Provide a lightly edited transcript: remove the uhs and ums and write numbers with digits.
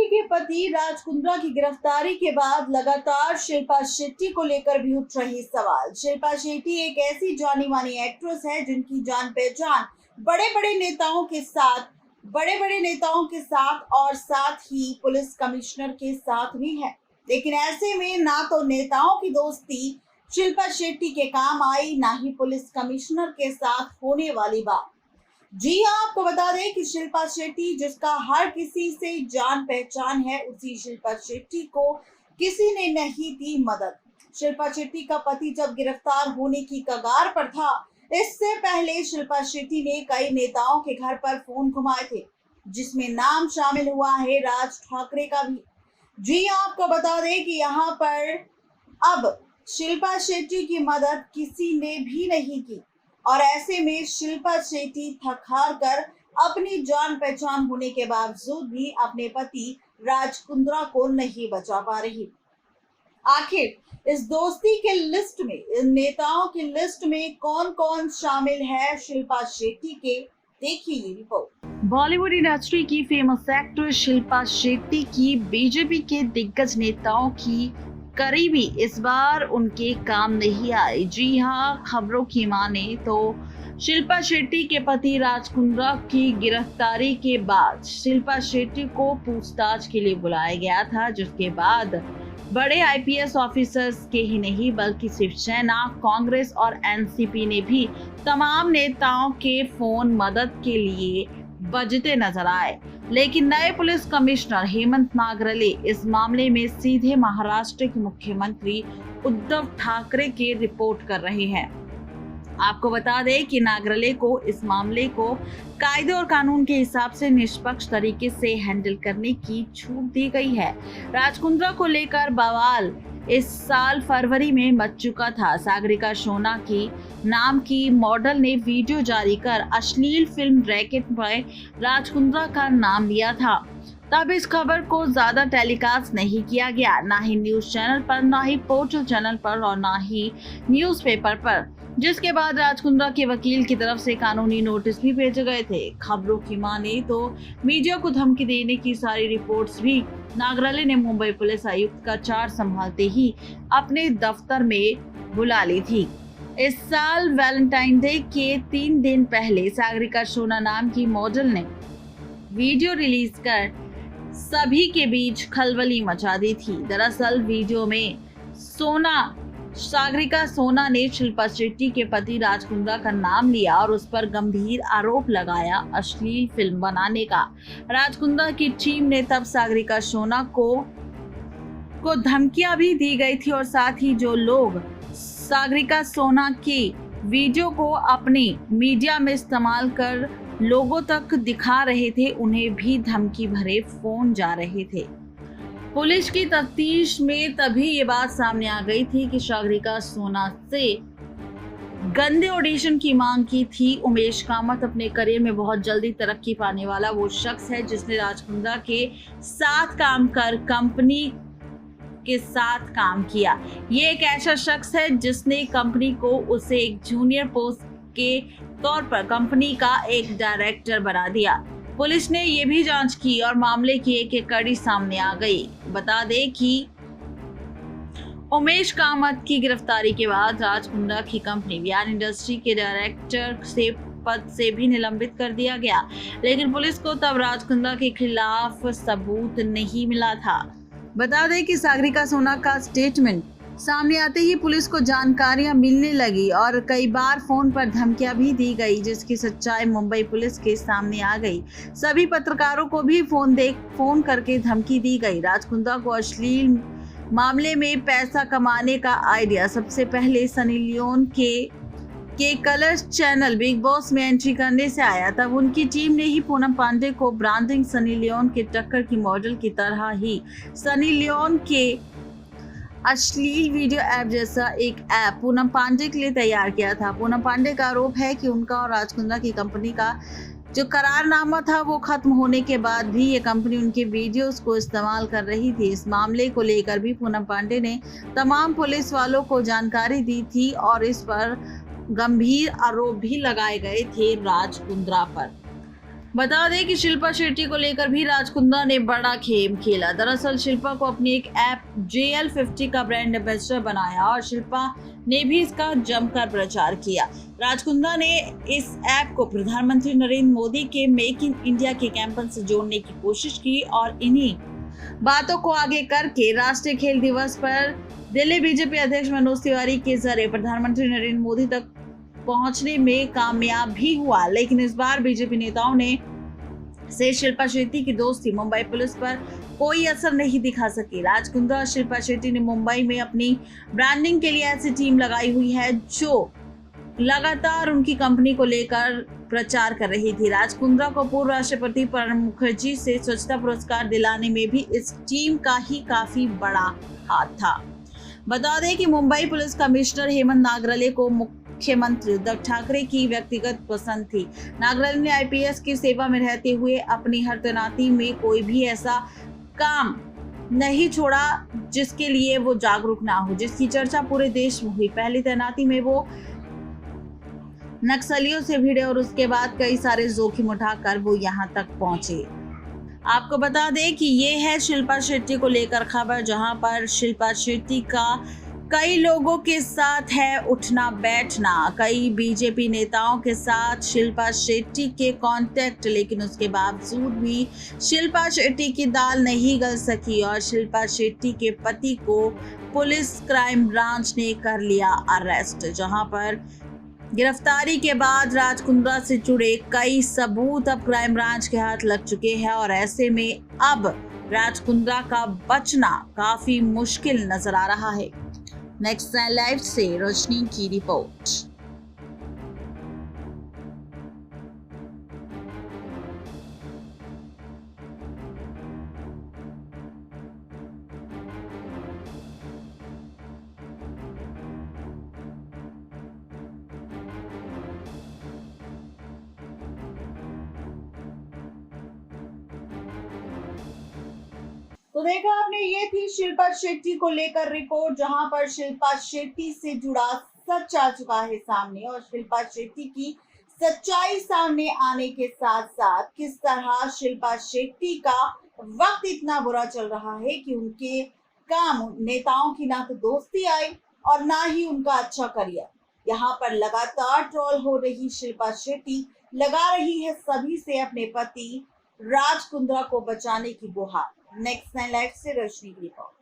के पति राज कुंद्रा की गिरफ्तारी के बाद लगातार शिल्पा शेट्टी को लेकर भी उठ रहे सवाल। शिल्पा शेट्टी एक ऐसी जानी मानी एक्ट्रेस है जिनकी जान पहचान बड़े बड़े नेताओं के साथ और साथ ही पुलिस कमिश्नर के साथ भी है। लेकिन ऐसे में ना तो नेताओं की दोस्ती शिल्पा शेट्टी के काम आई, ना ही पुलिस कमिश्नर के साथ होने वाली बात। जी हाँ, आपको बता दें कि शिल्पा शेट्टी जिसका हर किसी से जान पहचान है, उसी शिल्पा शेट्टी को किसी ने नहीं दी मदद। शिल्पा शेट्टी का पति जब गिरफ्तार होने की कगार पर था, इससे पहले शिल्पा शेट्टी ने कई नेताओं के घर पर फोन घुमाए थे, जिसमें नाम शामिल हुआ है राज ठाकरे का भी। जी हाँ, आपको बता दें कि यहाँ पर अब शिल्पा शेट्टी की मदद किसी ने भी नहीं की और ऐसे में शिल्पा शेट्टी थक हार कर अपनी जान पहचान होने के बावजूद भी अपने पति राज कुंद्रा को नहीं बचा पा रही। आखिर इस दोस्ती के लिस्ट में, इन नेताओं की लिस्ट में कौन कौन शामिल है शिल्पा शेट्टी के, देखिए ये रिपोर्ट। बॉलीवुड इंडस्ट्री की फेमस एक्ट्रेस शिल्पा शेट्टी की बीजेपी के दिग्गज नेताओं की करीबी इस बार उनके काम नहीं आए। जी हाँ, खबरों की माने तो शिल्पा शेट्टी के पति राज कुंद्रा की गिरफ्तारी के बाद शिल्पा शेट्टी को पूछताछ के लिए बुलाया गया था, जिसके बाद बड़े आईपीएस ऑफिसर्स के ही नहीं बल्कि शिवसेना, कांग्रेस और एनसीपी ने भी तमाम नेताओं के फोन मदद के लिए बजते नजर आए। लेकिन नए पुलिस कमिश्नर हेमंत नागरले इस मामले में सीधे महाराष्ट्र के मुख्यमंत्री उद्धव ठाकरे की रिपोर्ट कर रहे हैं। आपको बता दें कि नागरले को इस मामले को कायदे और कानून के हिसाब से निष्पक्ष तरीके से हैंडल करने की छूट दी गई है। राज कुंद्रा को लेकर बवाल इस साल फरवरी में मच चुका था। सागरिका सोना की नाम की मॉडल ने वीडियो जारी कर अश्लील फिल्म रैकेट में राज कुंद्रा का नाम लिया था। तब इस खबर को ज्यादा टेलीकास्ट नहीं किया गया, ना ही न्यूज चैनल पर, ना ही पोर्टल चैनल पर और ना ही न्यूज़पेपर पर, जिसके बाद राज कुंद्रा के वकील की तरफ से कानूनी नोटिस भी भेजे गए थे। खबरों की माने तो मीडिया को धमकी देने की सारी रिपोर्ट्स भी नागरले ने मुंबई पुलिस आयुक्त का चार्ज संभालते ही अपने दफ्तर में बुला ली थी। इस साल वैलेंटाइन डे के 3 दिन पहले सागरिका सोना नाम की मॉडल ने वीडियो रिलीज कर सभी के बीच खलबली मचा दी थी। दरअसल वीडियो में सागरिका सोना ने शिल्पा शेट्टी के पति राज कुंद्रा का नाम लिया और उस पर गंभीर आरोप लगाया अश्लील फिल्म बनाने का। राज कुंद्रा की टीम ने तब सागरिका सोना को धमकियां भी दी गई थी और साथ ही जो लोग सागरिका सोना की वीडियो को अपनी मीडिया में इस्तेमाल कर लोगों तक दिखा रहे थे, उन्हें भी धमकी भरे फोन जा रहे थे। पुलिस की तफ्तीश में तभी ये बात सामने आ गई थी कि सागरिका सोना से गंदे ऑडिशन की मांग की थी। उमेश कामत अपने करियर में बहुत जल्दी तरक्की पाने वाला वो शख्स है जिसने राज कुंद्रा के साथ काम कर कंपनी के साथ काम किया। ये एक ऐसा शख्स है जिसने कंपनी को उसे एक जूनियर पोस्ट के तौर पर कंपनी का एक डायरेक्टर बना दिया। पुलिस ने ये भी जांच की और मामले की एक कड़ी सामने आ गई। बता दें कि उमेश कामत की गिरफ्तारी के बाद राज कुंद्रा की कंपनी वीआर इंडस्ट्री के डायरेक्टर से पद से भी निलंबित कर दिया गया, लेकिन पुलिस को तब राज कुंद्रा के खिलाफ सबूत नहीं मिला था। बता दें कि सागरिका सोना का स्टेटमेंट सामने आते ही पुलिस को जानकारियां मिलने लगी और कई बार फोन पर धमकियां भी दी गई, जिसकी सच्चाई मुंबई पुलिस के सामने आ गई। सभी पत्रकारों को भी फोन करके धमकी दी गई। राज कुंद्रा को अश्लील मामले में पैसा कमाने का आइडिया सबसे पहले सनी लियोन के कलर्स चैनल बिग बॉस में एंट्री करने से आया। तब उनकी टीम ने ही पूनम पांडे को ब्रांडिंग सनी लियोन के टक्कर की मॉडल की तरह ही सनी लियोन के अश्लील वीडियो ऐप जैसा एक ऐप पूनम पांडे के लिए तैयार किया था। पूनम पांडे का आरोप है कि उनका और राज कुंद्रा की कंपनी का जो करारनामा था वो खत्म होने के बाद भी ये कंपनी उनके वीडियोस को इस्तेमाल कर रही थी। इस मामले को लेकर भी पूनम पांडे ने तमाम पुलिस वालों को जानकारी दी थी और इस पर गंभीर आरोप भी लगाए गए थे राज कुंद्रा पर। बता दें कि शिल्पा शेट्टी को लेकर भी राज कुंद्रा ने बड़ा खेम खेला। दरअसल शिल्पा को अपनी एक ऐप JL50 का ब्रांड एम्बेसडर बनाया और शिल्पा ने भी इसका जमकर प्रचार किया। राज कुंद्रा ने इस ऐप को प्रधानमंत्री नरेंद्र मोदी के मेक इन इंडिया के कैंपेन से जोड़ने की कोशिश की और इन्हीं बातों को आगे करके राष्ट्रीय खेल दिवस पर दिल्ली बीजेपी अध्यक्ष मनोज तिवारी के जरिए प्रधानमंत्री नरेंद्र मोदी तक पहुंचने में कामयाब भी हुआ। लेकिन इस बार बीजेपी नेताओं ने से शिल्पा शेट्टी की दोस्ती मुंबई पुलिस पर कोई असर नहीं दिखा सकी। राज कुंद्रा और शिल्पा शेट्टी ने मुंबई में अपनी ब्रांडिंग के लिए ऐसी टीम लगाई हुई है जो लगातार उनकी कंपनी को लेकर प्रचार कर रही थी। राज कुंद्रा को पूर्व राष्ट्रपति प्रणब मुखर्जी से स्वच्छता पुरस्कार दिलाने में भी इस टीम का ही काफी बड़ा हाथ था। बता दें कि मुंबई पुलिस कमिश्नर हेमंत नागरले को मुख्यमंत्री उद्धव ठाकरे की व्यक्तिगत पसंद थी। नागरले ने IPS की सेवा में रहते हुए अपनी हर तैनाती में कोई भी ऐसा काम नहीं छोड़ा जिसके लिए वो जागरूक ना हो, जिसकी चर्चा पूरे देश में हुई। पहली तैनाती में वो नक्सलियों से भिड़े और उसके बाद कई सारे जोखिम उठाकर वो यहाँ तक पहुंचे। आपको बता दें कि ये है शिल्पा शेट्टी को लेकर खबर, जहां पर शिल्पा शेट्टी का कई लोगों के साथ है उठना बैठना, कई बीजेपी नेताओं के साथ शिल्पा शेट्टी के कांटेक्ट, लेकिन उसके बावजूद भी शिल्पा शेट्टी की दाल नहीं गल सकी और शिल्पा शेट्टी के पति को पुलिस क्राइम ब्रांच ने कर लिया अरेस्ट, जहां पर गिरफ्तारी के बाद राज कुंद्रा से जुड़े कई सबूत अब क्राइम ब्रांच के हाथ लग चुके हैं और ऐसे में अब राज कुंद्रा का बचना काफी मुश्किल नजर आ रहा है। नेक्स्ट लाइव से रोशनी की रिपोर्ट। तो देखा आपने, ये थी शिल्पा शेट्टी को लेकर रिपोर्ट, जहां पर शिल्पा शेट्टी से जुड़ा सच आ चुका है सामने और शिल्पा शेट्टी की सच्चाई सामने आने के साथ साथ किस तरह शिल्पा शेट्टी का वक्त इतना बुरा चल रहा है कि उनके काम नेताओं की ना तो दोस्ती आई और ना ही उनका अच्छा करियर। यहाँ पर लगातार ट्रोल हो रही शिल्पा शेट्टी लगा रही है सभी से अपने पति राज कुंद्रा को बचाने की गुहार। नेक्स्ट 9 लाइव से रोशनी की रिपोर्ट।